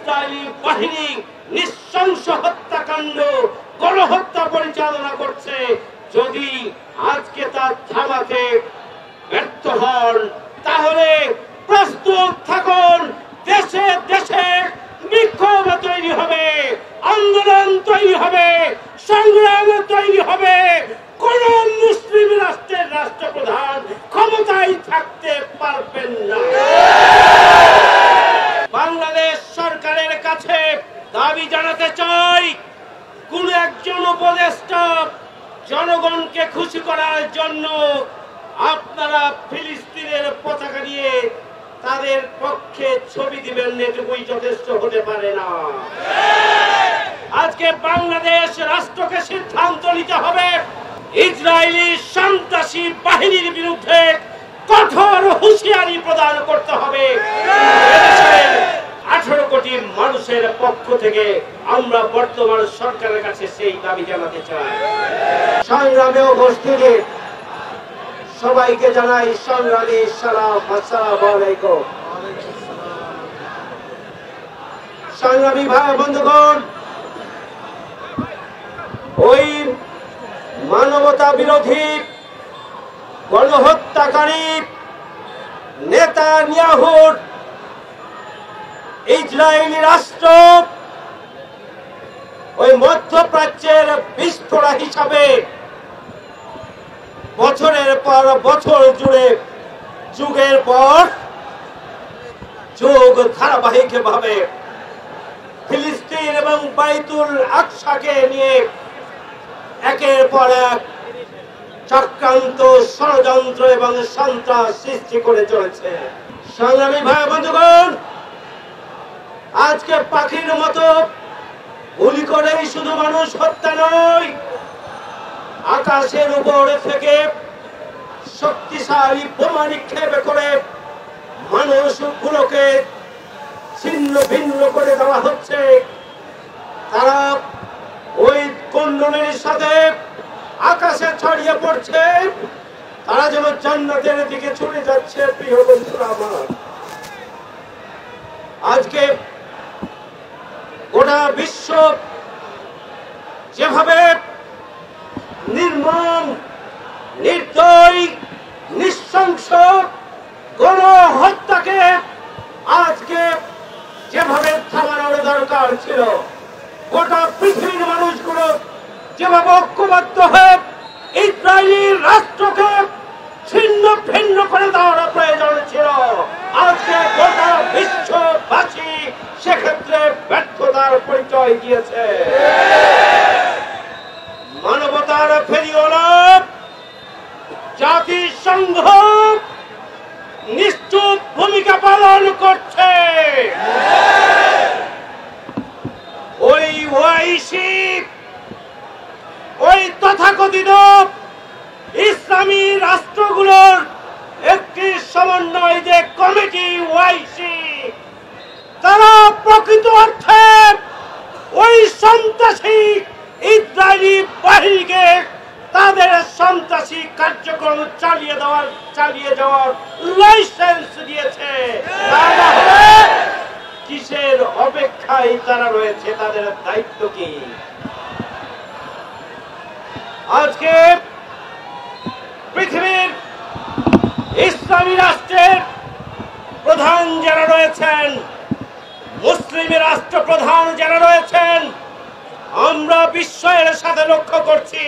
Israeli বাহিনী নৃশংস হত্যাকাণ্ড গণহত্যা পরিচালনা করছে। যদি আজকে তা থামাতে ব্যর্থ হন তাহলে প্রস্তুত থাকুন, দেশে দেশে বিক্ষোভ তৈরি হবে, আন্দোলন তৈরি হবে, সংগ্রাম তৈরি হবে। কোন মুসলিম রাষ্ট্রের রাষ্ট্রপ্রধান ক্ষমতায় থাকতে পারবেন না। বাংলাদেশ সরকারের কাছে দাবি জানাতে চাই, কোন একজন উপদেষ্টা জনগণকে খুশি করার জন্য আপনারা ফিলিস্তিনের পতাকা নিয়ে তাদের পক্ষে ছবি দিবেন, এটুকুই যথেষ্ট হতে পারে না। আজকে বাংলাদেশ রাষ্ট্রকে সিদ্ধান্ত নিতে হবে, ইসরায়েলি সন্ত্রাসী বাহিনীর বিরুদ্ধে কঠোর হুঁশিয়ারি প্রদান করতে হবে। 18 কোটি মানুষের পক্ষ থেকে আমরা বর্তমান সরকারের কাছে সেই দাবি জানাতে চাই। সংগ্রামে উপস্থিতি সবাইকে জানাই সংগ্রামী সালাম, আসসালামু আলাইকুম। সংগ্রামী ভাই বন্ধুগণ, ওই মানবতা বিরোধী গণহত্যাকারী নেতানিয়াহুর ইসরায়েলি রাষ্ট্র ওই মধ্যপ্রাচ্যের বিস্ফোরা হিসাবে বছরের পর বছর জুড়ে যুগের পর যুগ ধারাবাহিকভাবে ফিলিস্তিন এবং বাইতুল আকসাকে নিয়ে একের পর এক চক্রান্ত, ষড়যন্ত্র এবং সন্ত্রাস সৃষ্টি করে চলেছে। সংগ্রামী ভাই বন্ধুগণ, আজকে পাখির মতো গুলি করেই শুধু মানুষ হত্যা নয়, আকাশের উপর থেকে শক্তিশালী বোমা নিক্ষেপ করে মানুষগুলোকে ছিন্ন ভিন্ন করে দেওয়া হচ্ছে। তারা ওই কন্ডনের সাথে আকাশে ছড়িয়ে পড়ছে, তারা যেন জান্নাতের দিকে ছুটে যাচ্ছে। প্রিয় বন্ধুরা আমার, আজকে গোটা বিশ্ব যেভাবে নির্মম, নির্দয়, নৃশংস গণহত্যাকে আজকে যেভাবে থামানোর দরকার ছিল, গোটা পৃথিবীর মানুষগুলো যেভাবে ঐক্যবদ্ধ হয়ে ইসরায়েলি রাষ্ট্রকে ছিন্ন ভিন্ন করে দেওয়ার প্রয়োজন ছিল, আজকে গোটা বিশ্ববাসী সেক্ষেত্রে ব্যর্থতার পরিচয় দিয়েছে। মানবতার ফেরিওয়ালা জাতিসংঘ নিশ্চুপ ভূমিকা পালন করছে। ওই ওআইসি, ওই তথাকথিত ইসলামী রাষ্ট্রগুলোর একটি সমন্বয় যে কমিটি ওআইসি, তারা প্রকৃত অর্থে ওই সন্ত্রাসী ইসরায়েলি বাহিনীকে তাদের সন্ত্রাসী কার্যক্রম চালিয়ে যাওয়ার লাইসেন্স দিয়েছে। কিসের অপেক্ষায় তারা রয়েছে? তাদের দায়িত্ব কি? আজকে পৃথিবীর ইসলামী রাষ্ট্রের প্রধান যারা রয়েছেন, মুসলিম রাষ্ট্রপ্রধান যারা রয়েছেন, আমরা বিশ্বের সাথে লক্ষ্য করছি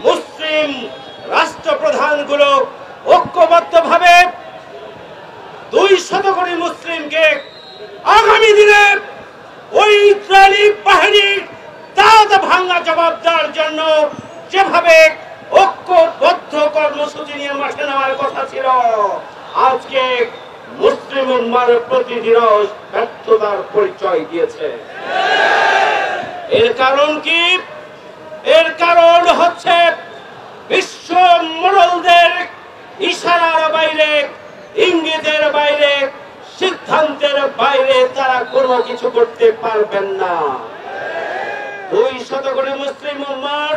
মুসলিম রাষ্ট্রপ্রধানগুলো ঐক্যবদ্ধভাবে 200 কোটি মুসলিমকে আগামী দিনে ওই ইসরায়েলি বাহিনীর দাঁত ভাঙা জবাব দেওয়ার জন্য যেভাবে ঐক্যবদ্ধ কর্মসূচি নিয়ে মাঠে নেওয়ার কথা ছিল, আজকে মুসলিম উম্মার প্রতিদিন ব্যর্থতার পরিচয় দিয়েছে। এর কারণ কি? এর কারণ হচ্ছে বিশ্ব মোড়লদের ইশারার বাইরে, ইঙ্গিতের বাইরে, সিদ্ধান্তের বাইরে তারা কোনো কিছু করতে পারবেন না। 200 কোটি মুসলিম উম্মার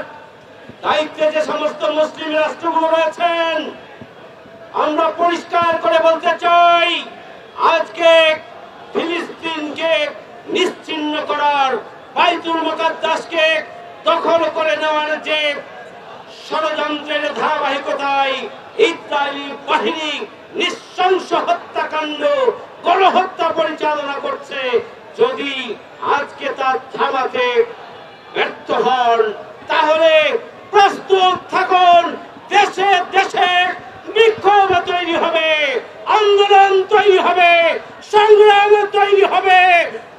দায়িত্বে যে সমস্ত মুসলিম রাষ্ট্রগুলো রয়েছেন, আমরা পরিষ্কার করে বলতে চাই, আজকে ফিলিস্তিনকে নিশ্চিহ্ন করার, বাইতুল মুকাদ্দাসকে দখল করে নেওয়ার যে ষড়যন্ত্রের ধারাবাহিকতায় ইসরায়েলি বাহিনী নৃশংস হত্যাকাণ্ড, গণহত্যা পরিচালনা করছে, যদি আজকে তার থামাতে ব্যর্থ হন তাহলে প্রস্তুত থাকুন, দেশে দেশে বিক্ষোভ তৈরি হবে, আন্দোলন তৈরি হবে, সংগ্রাম তৈরি হবে।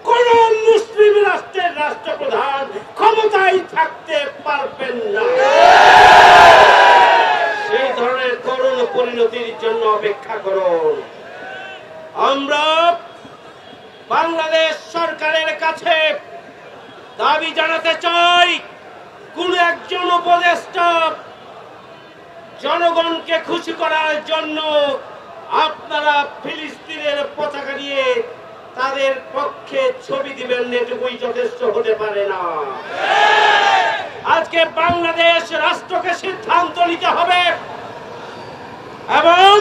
কোন মুসলিম রাষ্ট্রের রাষ্ট্রপ্রধান ক্ষমতায় থাকতে পারবেন না। সেই ধরনের করুণ পরিণতির জন্য অপেক্ষা করুন। আমরা বাংলাদেশ সরকারের কাছে দাবি জানাতে চাই, কোন একজন উপদেষ্টা জনগণকে খুশি করার জন্য আপনারা ফিলিস্তিনের পতাকা নিয়ে তাদের পক্ষে ছবি দিবেন, এটুকুই যথেষ্ট হতে পারে না। আজকে বাংলাদেশ রাষ্ট্রকে সিদ্ধান্ত নিতে হবে এবং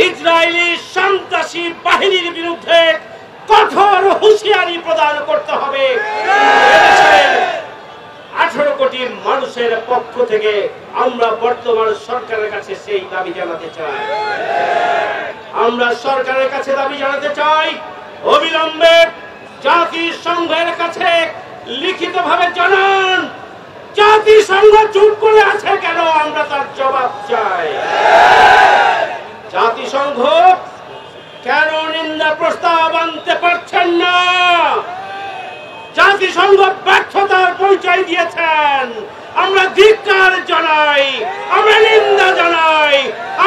ইসরায়েলি সন্ত্রাসী বাহিনীর বিরুদ্ধে কঠোর হুঁশিয়ারি প্রদান করতে হবে। 18 কোটি মানুষের পক্ষ থেকে আমরা বর্তমান সরকারের কাছে সেই দাবি জানাতে চাই। আমরা সরকারের কাছে দাবি জানাতে চাই, অবিলম্বে জাতিসংঘের কাছে লিখিতভাবে জানান, জাতিসংঘ চুপ করে আছে কেন, আমরা তার জবাব চাই। জাতিসংঘ কেন নিন্দা প্রস্তাব আনতে পারছেন না? জাতিসংঘ ব্যর্থতার পরিচয় দিয়েছেন। আমরা ধিক্কার জানাই, আমরা নিন্দা জানাই,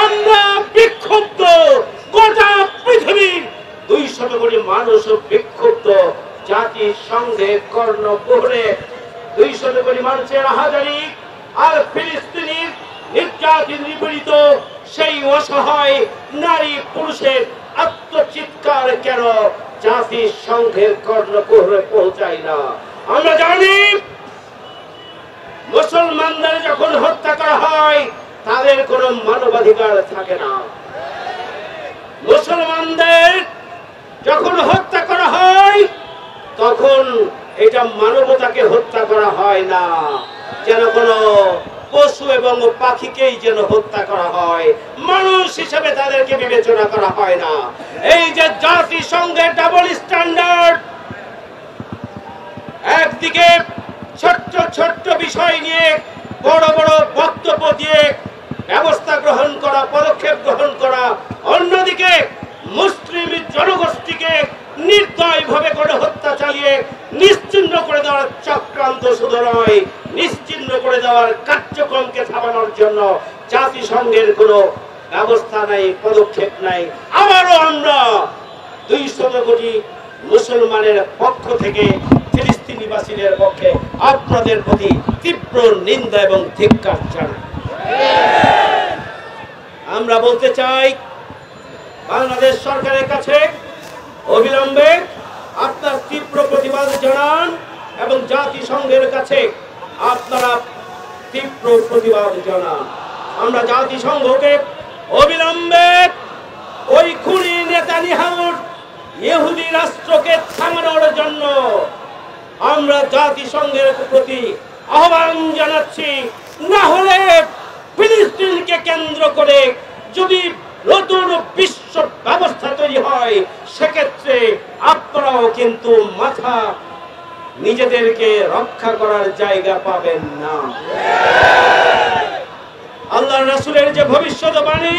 আমরা বিক্ষুব্ধ। গোটা পৃথিবীর 200 কোটি মানুষ বিক্ষুব্ধ। জাতিসংঘের কর্ণকুহরে 200 কোটি মানুষের হাজারি আর ফিলিস্তিনির নির্যাতিত নিপীড়িত সেই অসহায় নারী পুরুষের আত্মচিৎকার কেন জাতিসংঘের কর্ণকুহরে পৌঁছায় না? আমরা জানি মুসলমানদের যখন হত্যা করা হয় তাদের কোনো মানবাধিকার থাকে না। মুসলমানদের যখন হত্যা করা হয় তখন এটা মানবতাকে হত্যা করা হয় না, যেন কোনো পশু এবং পাখিকেই যেন হত্যা করা হয়, মানুষ হিসেবে তাদেরকে বিবেচনা করা হয় না। এই যে জাতিসংঘের ডাবল স্ট্যান্ডার্ড, একদিকে ছোট্ট ছোট্ট বিষয় নিয়ে বড় বড় বক্তব্য দিয়ে ব্যবস্থা গ্রহণ করা, পদক্ষেপ গ্রহণ করা, অন্যদিকে মুসলিম জনগোষ্ঠীকে নির্দয়ভাবে গণহত্যা চালিয়ে নিশ্চিহ্ন করে দেওয়ার চক্রান্ত শুধু নয়, নিশ্চিহ্ন করে দেওয়ার কার্যক্রমকে থামানোর জন্য জাতিসংঘের কোনো ব্যবস্থা নাই, পদক্ষেপ নাই। আবারও আমরা 200 কোটি মুসলমানের পক্ষ থেকে ফিলিস্তিনিবাসীদের পক্ষে আপনাদের প্রতি তীব্র নিন্দা এবং ধিক্কার জানাই। আমরা বলতে চাই, বাংলাদেশ সরকারের কাছে অবিলম্বে আপনার তীব্র প্রতিবাদ জানান এবং জাতিসংঘের কাছে আপনারা তীব্র প্রতিবাদ জানান। আমরা জাতিসংঘকে অবিলম্বে ওই খুনি নেতানিয়াহুর ইহুদি রাষ্ট্রকে থামানোর জন্য আমরা জাতিসংঘের প্রতি আহ্বান জানাচ্ছি। না হলে ফিলিস্তিনকে কেন্দ্র করে যদি নতুন বিশ্ব ব্যবস্থা তৈরি হয়, সেক্ষেত্রে আপনারাও কিন্তু মাথা নিজেদেরকে রক্ষা করার জায়গা পাবেন না। আল্লাহর রাসূলের যে ভবিষ্যৎবাণী,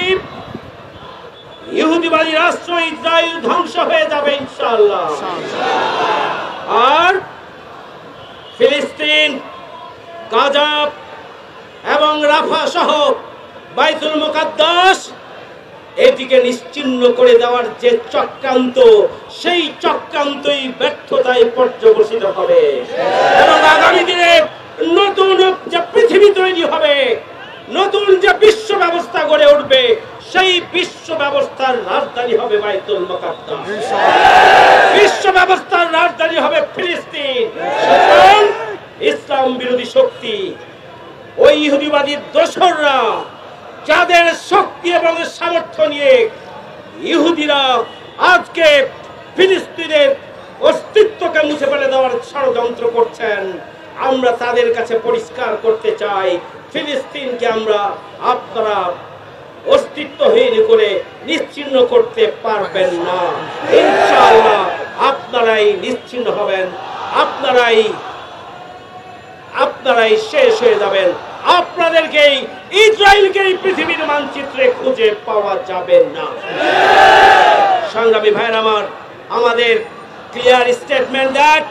ইহুদিবাদী রাষ্ট্র ইসরায়েল ধ্বংস হয়ে যাবে ইনশাআল্লাহ, আর ফিলিস্তিন, গাজা এবং রাফা সহ বাইতুল মুকাদ্দাস এটিকে নিশ্চিহ্ন করে দেওয়ার যে চক্রান্ত, সেই চক্রান্তই ব্যর্থতায় পর্যবসিত হবে এবং আগামী দিনে নতুন যে পৃথিবী তৈরি হবে, নতুন যে বিশ্ব ব্যবস্থা গড়ে উঠবে, সেই বিশ্ব ব্যবস্থার রাজধানী হবে বাইতুল মুকাদ্দাস, বিশ্ব ব্যবস্থার রাজধানী হবে ফিলিস্তিন। সুতরাং ইসলাম বিরোধী শক্তি, ওই ইহুদিবাদী দোসররা, যাদের শক্তি এবং সামর্থ্য নিয়ে ইহুদিরা আজকে ফিলিস্তিনের ষড়যন্ত্র করছেন, আমরা তাদের কাছে পরিষ্কার করতে চাই, ফিলিস্তিনকে আপনারা অস্তিত্বহীন করে নিশ্চিহ্ন করতে পারবেন না। ইনশাআল্লাহ আপনারাই নিশ্চিহ্ন হবেন, আপনারাই শেষ হয়ে যাবেন। আপনাদেরকেই, ইসরায়েলকেই পৃথিবীর মানচিত্রে খুঁজে পাওয়া যাবে না। সংগ্রামী ভাইয়ের আমার, আমাদের clear statement that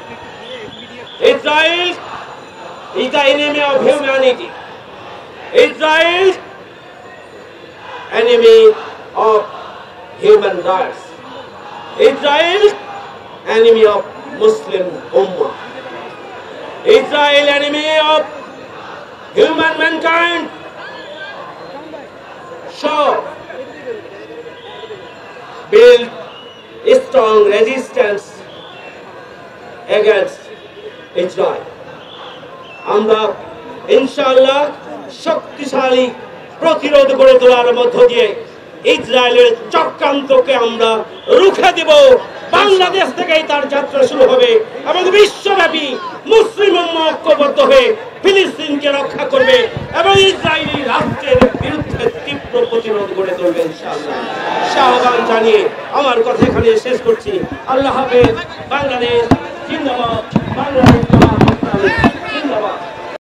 Israel is the enemy of humanity. Israel enemy of human rights. Israel enemy of Muslim Ummah. Israel enemy of human mankind. So build a strong resistance against Israel. আমরা ইনশাআল্লাহ শক্তিশালী প্রতিরোধ গড়ে তোলার মধ্য দিয়ে ইসরায়েলের চক্রান্তকে আমরা রুখে দেব। বাংলাদেশ থেকেই তার যাত্রা শুরু হবে এবং বিশ্বব্যাপী মুসলিম উম্মাহ ঐক্যবদ্ধ হয়ে ফিলিস্তিনকে রক্ষা করবে এবং ইসরায়েলি রাষ্ট্রের বিরুদ্ধে তীব্র প্রতিরোধ গড়ে তুলবে ইনশাআল্লাহ। আহ্বান জানিয়ে আমার কথা এখানে শেষ করছি। আল্লাহ হাফেজ। বাংলাদেশ জিন্দাবাদ, বাংলাদেশ জিন্দাবাদ।